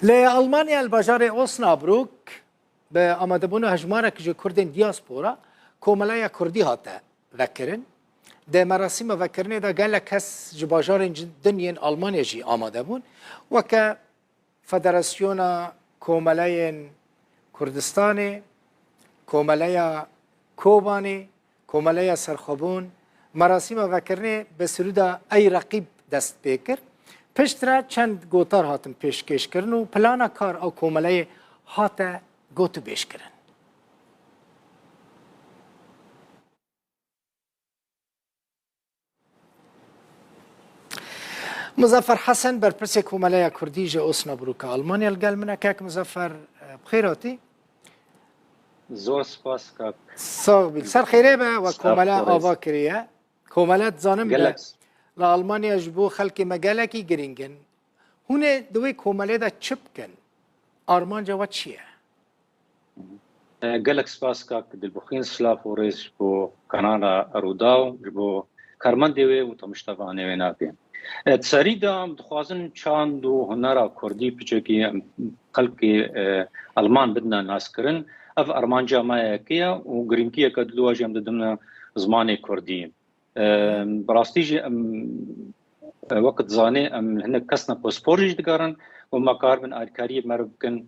لألمانيا البجار أوسنابروك بأمد بونو هجمارك جو كردين دياسبورا كوملايا كردي هاتا ذكرن ده مراسم ذكرني ده قال لك هس جباجار دنيا ألمانيا جي آماده بون وكا فدراسيونا كوملاين كردستاني كوملايا كوباني كوملايا سرخبون مراسم ذكرني بسرودا أي رقيب دست بيكر پشترا چند گوتار هاتن پیشکش کردن و پلانا کار او کوملای هاتا گوتو بیش کردن. مظفر حسن برپرس کوملای کردی جه اوسنابروک آلمانیا الگل منه که مظفر بخیراتی؟ زور سپاس کاک. ساغ بیل سر خیره به و کوملا آوا کریه. کوملات زانم به لألمانيا جبو خلق مجالكي جرينجن هنا دوي كومالي دا تشبكن أرمان جوات شيء قالك سباس كاك دلبخين سلاف وريس بو كنانا روداو جبو كارمان ديوي وتمشتفاني ويناكي تساريدا متخوازن چاندو هنرا كردي بچكي خلق ألمان بدنا ناس كرن اف أرمان جامعة كيا وغرينكيا كدلوا جام دمنا زماني كردي براستيجي وقت زاني هنا كسنا باسبورج دكارن وما كاربن اركاري مربكن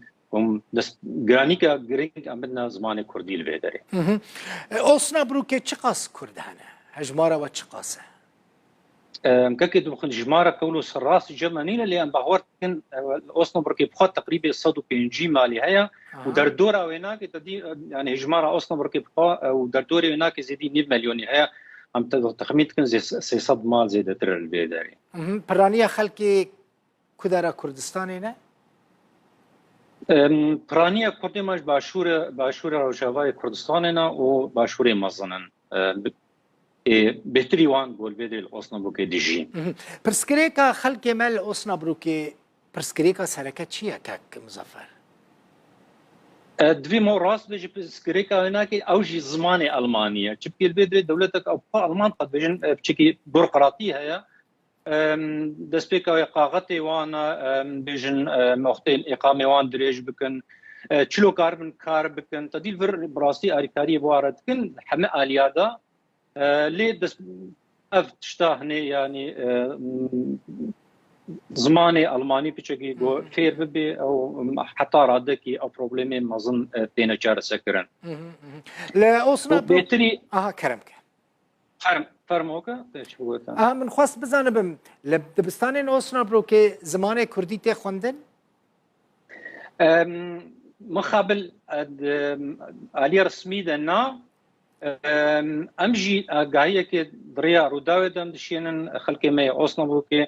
دست جرانيكا جرينك بدنا زماني كردي البيدري اوسنابروك چقاس كرد هنا هجمارة وچقاسه كاكي دبخن جمارة كولو سراس جمانين اللي ان باور كن اوسنابروك بخوت تقريبا 150 مالي هيا ودردورا ويناك تدي يعني هجمارة اوسنابروك بخوت ودردوري ويناك زيدي 9 مليون هيا هم تخميت كن زي سيصد مال زي دتر البيداري. برانيا خلقي كدرا كردستاني نه؟ برانيا كردي ماش باشور روشاواي كردستاننا و باشوري مزنن. بهتري وان قول بيدري الأوسنابروكي ديجي. برسكريكا خلقي مال الأوسنابروكي برسكريكا سركة چيا كاك مظفر؟ دوی مو راست بيجي بسكريكا هناك اوجي زماني المانيا تشبكي البدري دولتك او المان قد بيجن بشكي بيروقراطيه هي دسبيكا قاغتي وانا بيجن مختين اقامه وان دريج بكن تشلو كاربن كار بكن تديل فر براستي اريكاري بوارد كن حما اليادا لي دس اف تشتاهني يعني زماني ألماني بيشكي جو فير ببي أو حتى رادكي أو بروبلمي ما ظن تينا جار سكرن. لا أوصنا بيتري كرمك. فرموكا تشوفه. من خاص بزانبم لبستانين أوصنا بروكي زماني كردي تخوندن. مخابل علي رسمي دنا أمجي قاعية كدريا روداوي دم دشينن خلكي مي أوصنا بروكي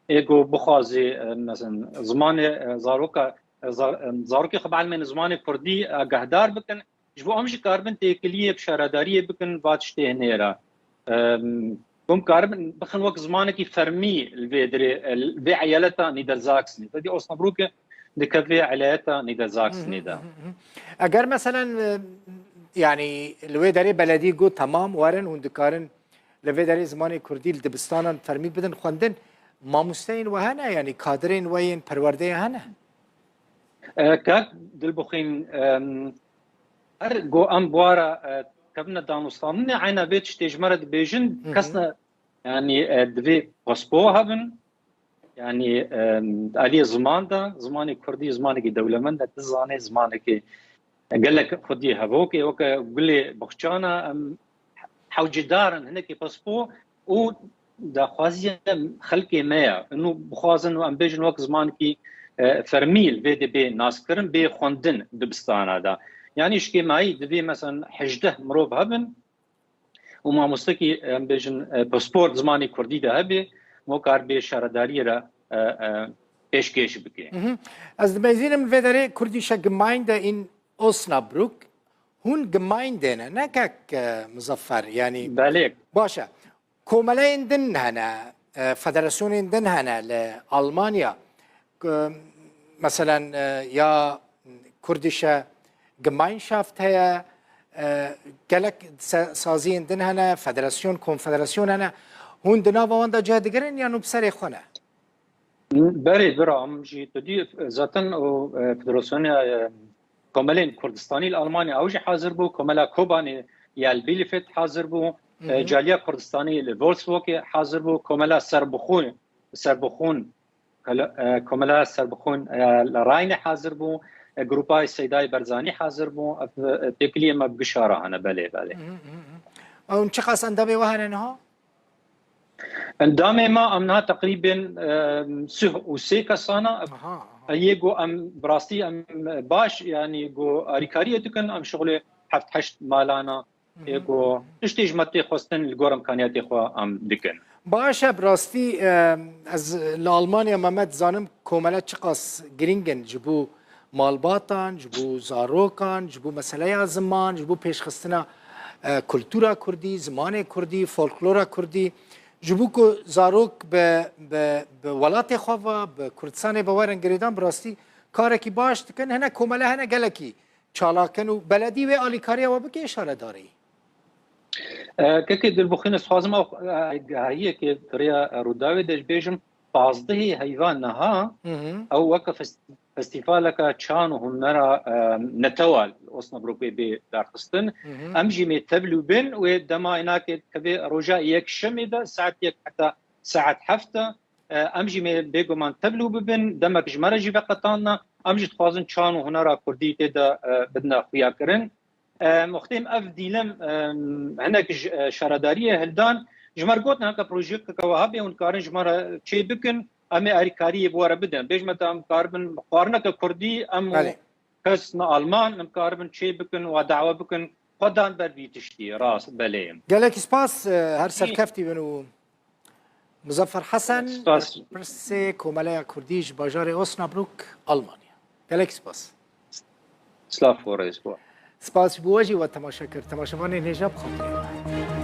ايجو بخازي مثلا زمان زاروكي خبال من زمان كردي قهدار بكن جبو امشي كاربن تيكليه بشارداريه بكن باتشتي هنيرا كم كاربن بخن وقت زمانكي فرمي الفيدري الفي عيالتا نيدر زاكسني فدي اوسنابروك دكفي عيالتا نيدر زاكسني دا اگر مثلا يعني الويدري بلدي جو تمام وارن وندكارن الويدري زمان كردي دبستان فرمي بدن خوندن ماموستين وهنا يعني كادرين وين پرورده هنا كاك دلبخين ارجو ام بوارا كبنا دانوستان عينا بيتش تجمرد بيجن كسنا يعني دفي باسبو هبن يعني علي زمان دا زماني كردي زماني دولمند تزاني زماني قال لك خدي هبوكي وكا قول لي بخشانا حوجي دارن هناك باسبو و دا خوازي خلقي مايا انه بخوازن وام بيجن وقت زمان كي فرميل في دي بي ناس كرن بي خوندن دبستان هذا يعني شكي معي دبي مثلا حجده مروب هبن وما مستكي ام بيجن باسبورت زماني كردي ده هبي مو كار بي شارداري را پیشکش بكي از بيزين من فيدري كردي شا جمايندا ان اوسنابروك هون جمايندنا نكاك مظفر يعني بالك باشا كومالين دن هنا فدراسيون دن هنا لألمانيا مثلا يا كردشة جماينشافت هي قالك سازين دن هنا فدراسيون كونفدراسيون هنا هون دنا واندا جادقرن يعني بسري خونه بله برا ام جی تو دی زاتن او فدراسیون کاملین کردستانی الالمانی اوج حاضر بو کاملا کوبانی یال بیلفت حاضر بو جالیا کردستانی لولسبوک حاضر بو کاملا سربخون کاملا سربخون لراین حاضر بو گروپای سیدای برزانی حاضر بو تکلیه ما بشاره هنه بله اون چه خاص اندامه وهن ها اندام ما امنا تقریبا سه کسانا یگو ام براستی ام باش یعنی گو اریکاری دکن ام شغل 7-8 مالانا یگو اشتیج متی خواستن لگورم کانیاتی خو ام دکن باشه براستی از لالمانیا محمد زانم کومله چقاس گرینگن جبو مالباتان جبو زاروکان جبو مسئله زمان جبو پیشخستنا کلتورا کردی زمان کردی فولکلورا کردی جبو کو زاروک به ولات خواه به کردستان باورن گریدان براستی کاری که باش دکن هنه کومله هنه گلکی چالاکن و بلدی و آلیکاری و بگه اشاره داری که دل بخین سوازم هایی که تریا روداوی دش بیجم 15 حیوان نها او وقت فستیفالک چان و هنرا نتوال اصلا بروپی بی درخستن امجی می تبلو بین و دما اینا که کبی روژا یک شمی ده ساعت یک حتی ساعت هفته امجی می بگو من تبلو ببین دمک جمره جی وقتانا امجی تخوازن چان و هنرا کردی تیده بدنا خویا کرن مختیم اف دیلم هناك شرداریه هلدان جمر گوتن هناك پروژیک که وهابی اون کارن جمر چی بکن امی اریکاری بواره بدن بیجمت ام کاربن قارنه که کردی ام کس آلمان ام کاربن چی بکن و دعوه بکن خودان بر بیتشتی راست بلیم گلک سپاس هر سرکفتی بنو مظفر حسن پرس کومله کردیش باجار اوسنابروک آلمانیا گلک سپاس سلاف و رئیس بوا سپاس بواجی و تماشا کرد تماشاوان نجاب خاطری